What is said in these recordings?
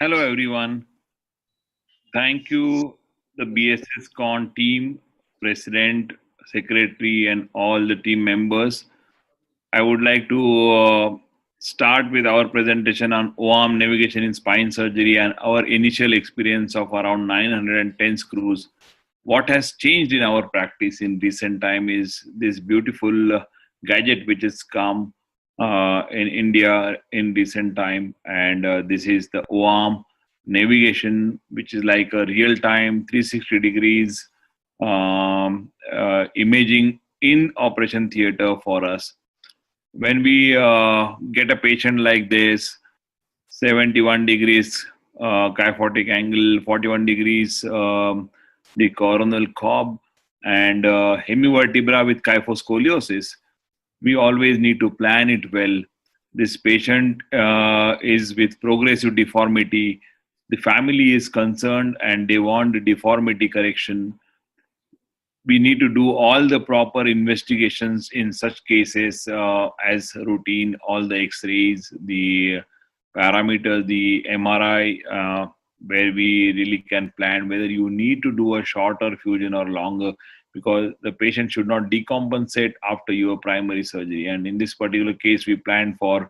Hello, everyone. Thank you, the BSS Con team, President, Secretary, and all the team members. I would like to start with our presentation on OARM navigation in spine surgery and our initial experience of around 910 screws. What has changed in our practice in recent time is this beautiful gadget which has come in India in recent time, and this is the OARM navigation, which is like a real-time 360 degrees imaging in operation theater for us. When we get a patient like this, 71 degrees kyphotic angle, 41 degrees the coronal cob, and hemivertebra with kyphoscoliosis, we always need to plan it well. This patient is with progressive deformity. The family is concerned and they want the deformity correction. We need to do all the proper investigations in such cases as routine, all the x-rays, the parameters, the MRI, where we really can plan whether you need to do a shorter fusion or longer, because the patient should not decompensate after your primary surgery. And in this particular case, we plan for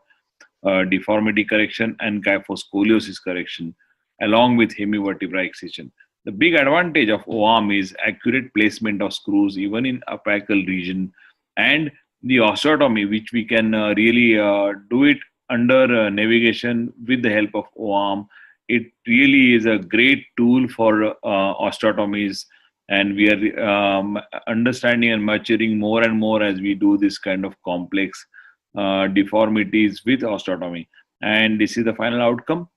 deformity correction and kyphoscoliosis correction along with hemivertebra excision. The big advantage of OARM is accurate placement of screws even in apical region, and the osteotomy, which we can really do it under navigation with the help of OARM. It really is a great tool for osteotomies, and we are understanding and maturing more and more as we do this kind of complex deformities with osteotomy. And this is the final outcome.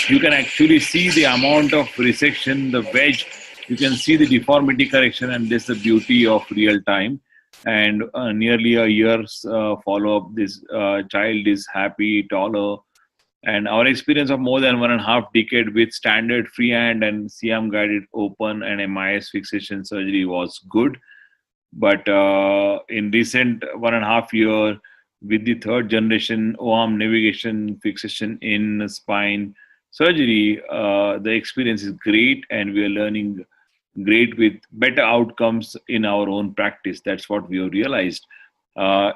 You can actually see the amount of resection, the wedge. You can see the deformity correction, and this is the beauty of real time. And nearly a year's follow up, this child is happy, taller, and our experience of more than 1.5 decade with standard freehand and CM guided open and MIS fixation surgery was good. But in recent 1.5 year, with the third generation OARM navigation fixation in spine surgery, the experience is great, and we are learning great with better outcomes in our own practice. That's what we have realized. The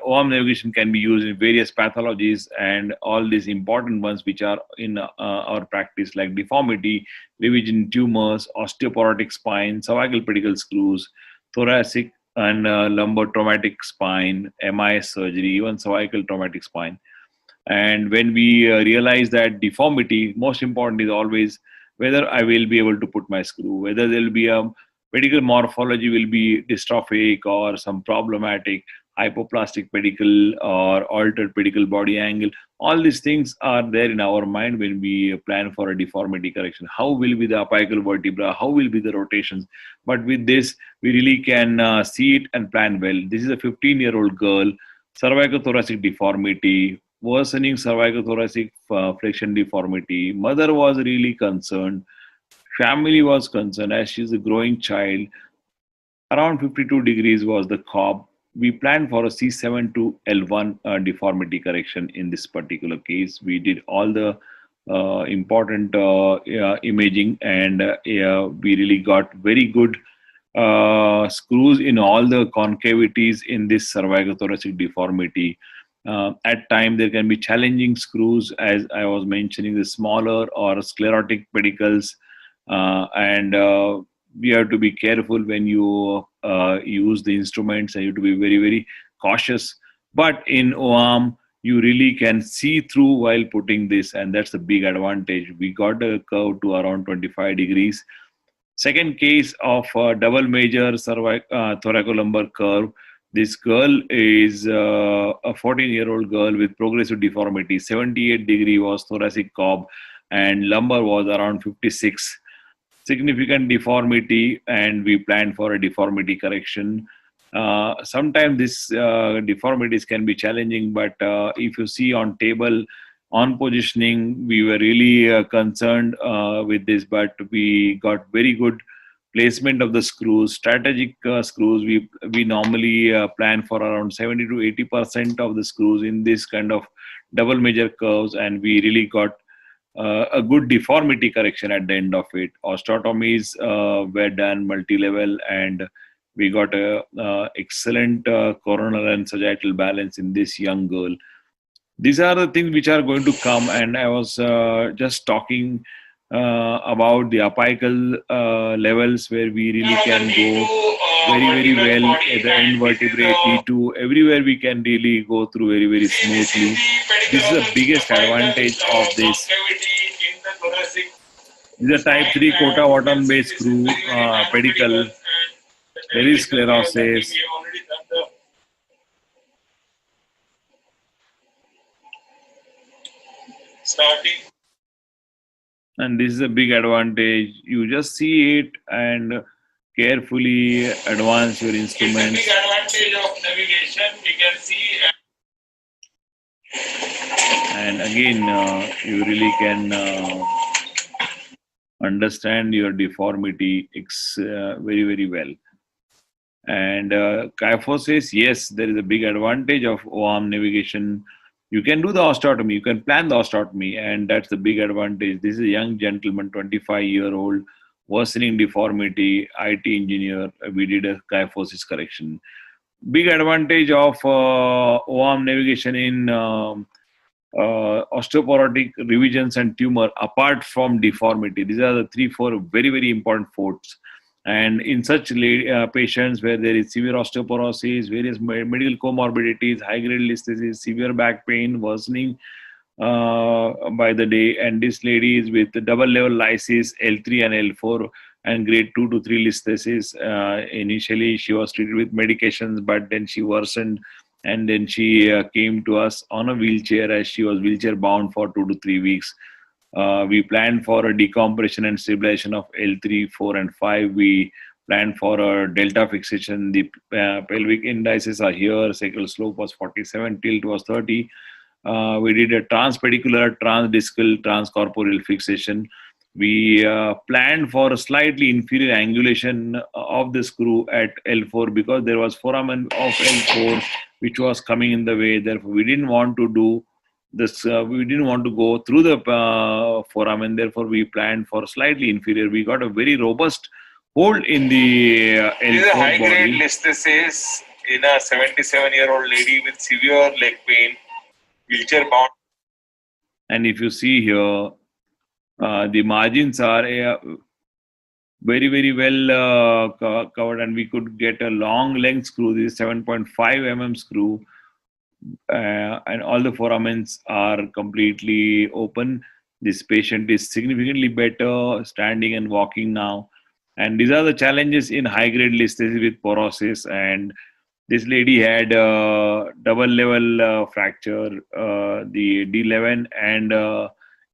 OARM navigation can be used in various pathologies and all these important ones which are in our practice, like deformity, revision tumors, osteoporotic spine, cervical pedicle screws, thoracic and lumbar traumatic spine, MIS surgery, even cervical traumatic spine. And when we realize that deformity, most important is always whether I will be able to put my screw, whether there will be a pedicle morphology will be dystrophic or some problematic hypoplastic pedicle or altered pedicle body angle. All these things are there in our mind when we plan for a deformity correction. How will be the apical vertebra? How will be the rotations? But with this, we really can see it and plan well. This is a 15-year-old girl, cervicothoracic deformity, worsening cervicothoracic flexion deformity. Mother was really concerned. Family was concerned as she's a growing child. Around 52 degrees was the cob. We planned for a C7 to L1 deformity correction in this particular case. We did all the important imaging, and we really got very good screws in all the concavities in this cervicothoracic deformity. At time there can be challenging screws, as I was mentioning, the smaller or sclerotic pedicles, and we have to be careful when you use the instruments, and you have to be very, very cautious. But in OARM, you really can see through while putting this, and that's a big advantage. We got a curve to around 25 degrees. Second case of double major thoracolumbar curve. This girl is a 14-year-old girl with progressive deformity. 78 degree was thoracic cob, and lumbar was around 56. Significant deformity, and we planned for a deformity correction. Sometimes this deformities can be challenging, but if you see on table, on positioning, we were really concerned with this, but we got very good placement of the screws, strategic screws. We normally plan for around 70 to 80% of the screws in this kind of double major curves, and we really got a good deformity correction at the end of it. Osteotomies were done multi-level, and we got a excellent coronal and sagittal balance in this young girl. These are the things which are going to come, and I was just talking about the apical levels where we really can go very well at the end vertebrae, T2, everywhere we can really go through very smoothly. This is the biggest advantage of this. This is a type 3 quota bottom base screw pedicle. There is sclerosis. And this is a big advantage. You just see it and carefully advance your instruments. It's a big advantage of navigation. We can see. And again, you really can understand your deformity very well. And kyphosis, yes, there is a big advantage of O-arm navigation. You can do the osteotomy, you can plan the osteotomy, and that's the big advantage. This is a young gentleman, 25-year-old, worsening deformity, IT engineer. We did a kyphosis correction. Big advantage of O-arm navigation in osteoporotic revisions and tumor, apart from deformity. These are the 3-4 very important forts. And in such patients where there is severe osteoporosis, various medical comorbidities, high-grade listhesis, severe back pain, worsening by the day, and this lady is with double-level lysis, L3 and L4, and grade 2 to 3 listhesis. Initially, she was treated with medications, but then she worsened, and then she came to us on a wheelchair, as she was wheelchair-bound for 2 to 3 weeks. We planned for a decompression and stabilization of L3, 4, and 5. We planned for a delta fixation. The pelvic indices are here. Sacral slope was 47, tilt was 30. We did a transpedicular, transdiscal, transcorporeal fixation. We planned for a slightly inferior angulation of the screw at L4 because there was foramen of L4 which was coming in the way. Therefore, we didn't want to do this. We didn't want to go through the foramen. Therefore, we planned for slightly inferior. We got a very robust hold in the L4 body. This is a high-grade listhesis in a 77-year-old lady with severe leg pain, wheelchair-bound. And if you see here, the margins are very well covered, and we could get a long length screw. This is 7.5 mm screw, and all the foramens are completely open. This patient is significantly better standing and walking now. And these are the challenges in high-grade listhesis with porosis. And this lady had double level fracture, the D11 and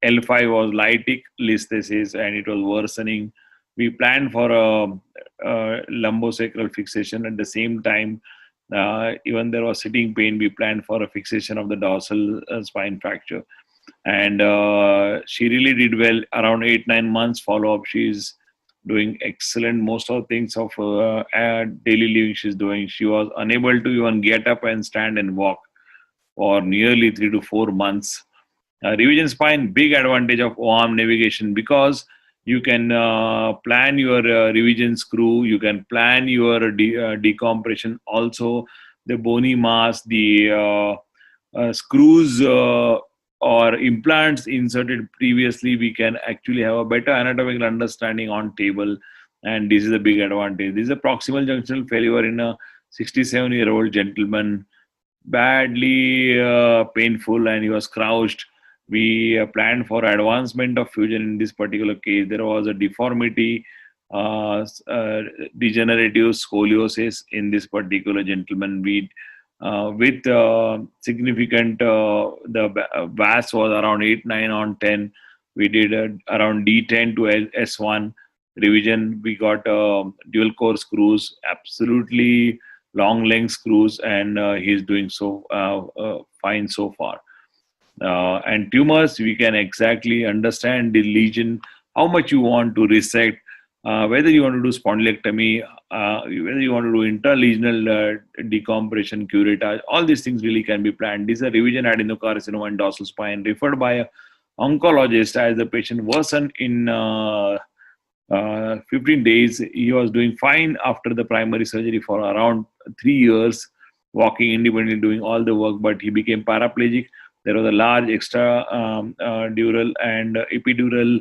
L5 was lytic listhesis, and it was worsening. We planned for a lumbosacral fixation at the same time. Even there was sitting pain, we planned for a fixation of the dorsal spine fracture. And she really did well. Around 8-9 months follow-up, she's doing excellent. Most of the things of daily living she's doing. She was unable to even get up and stand and walk for nearly 3 to 4 months. Revision spine, big advantage of O-arm navigation, because you can plan your revision screw, you can plan your decompression. Also, the bony mass, the screws or implants inserted previously, we can actually have a better anatomical understanding on table, and this is a big advantage. This is a proximal junctional failure in a 67-year-old gentleman, badly painful, and he was crouched. We planned for advancement of fusion in this particular case. There was a deformity, degenerative scoliosis in this particular gentleman. We with significant, the VAS was around 8-9 on 10. We did around D10 to S1 revision. We got dual core screws, absolutely long length screws, and he's doing so fine so far. And tumors, we can exactly understand the lesion, how much you want to resect, whether you want to do spondylectomy, whether you want to do interlesional decompression, curettage, all these things really can be planned. These are revision adenocarcinoma and dorsal spine referred by an oncologist as the patient worsened in 15 days. He was doing fine after the primary surgery for around 3 years, walking independently, doing all the work, but he became paraplegic. There was a large extra dural and epidural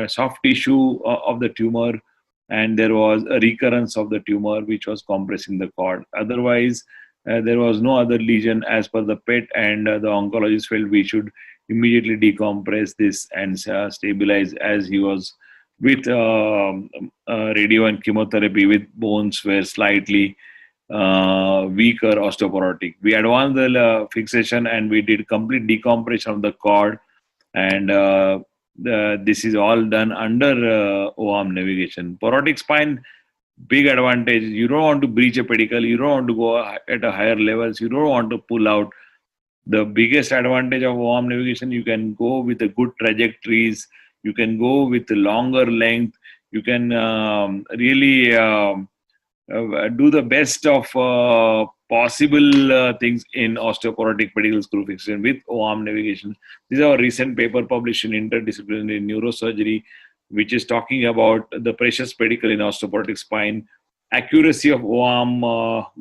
soft tissue of the tumor, and there was a recurrence of the tumor which was compressing the cord. Otherwise, there was no other lesion as per the PET, and the oncologist felt we should immediately decompress this and stabilize, as he was with radio and chemotherapy, with bones were slightly weaker osteoporotic. We advanced the fixation and we did complete decompression of the cord, and this is all done under O-arm navigation. Porotic spine, big advantage. You don't want to breach a pedicle, you don't want to go at a higher levels, you don't want to pull out. The biggest advantage of O-arm navigation, you can go with the good trajectories, you can go with the longer length, you can really do the best of possible things in osteoporotic pedicle screw fixation with O-arm navigation. This is our recent paper published in Interdisciplinary Neurosurgery, which is talking about the precious pedicle in osteoporotic spine, accuracy of O-arm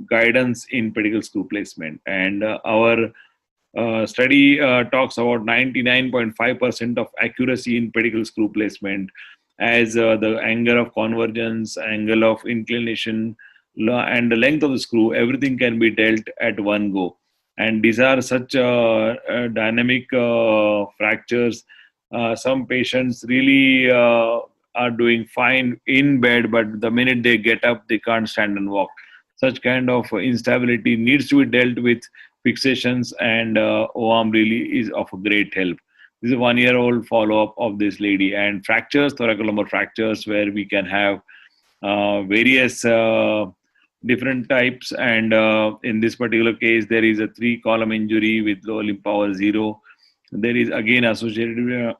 guidance in pedicle screw placement. And our study talks about 99.5% of accuracy in pedicle screw placement, as the angle of convergence, angle of inclination, and the length of the screw, everything can be dealt at one go. And these are such dynamic fractures. Some patients really are doing fine in bed, but the minute they get up, they can't stand and walk. Such kind of instability needs to be dealt with fixations, and O-arm really is of a great help. This is a 1-year-old follow-up of this lady. And fractures, thoracolumbar fractures, where we can have various different types. And in this particular case, there is a 3-column injury with lower limb power 0. There is again associated with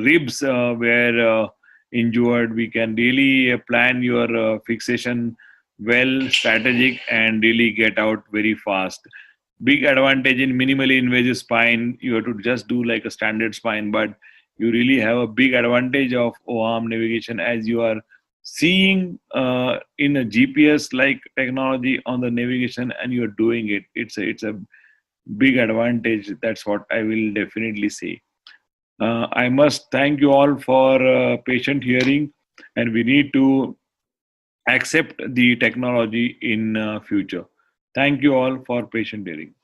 ribs where injured. We can really plan your fixation well, strategic, and really get out very fast. Big advantage in minimally invasive spine, you have to just do like a standard spine, but you really have a big advantage of O-arm navigation, as you are seeing in a GPS like technology on the navigation, and you're doing it. It's a big advantage. That's what I will definitely say. I must thank you all for patient hearing, and we need to accept the technology in future. Thank you all for patient hearing.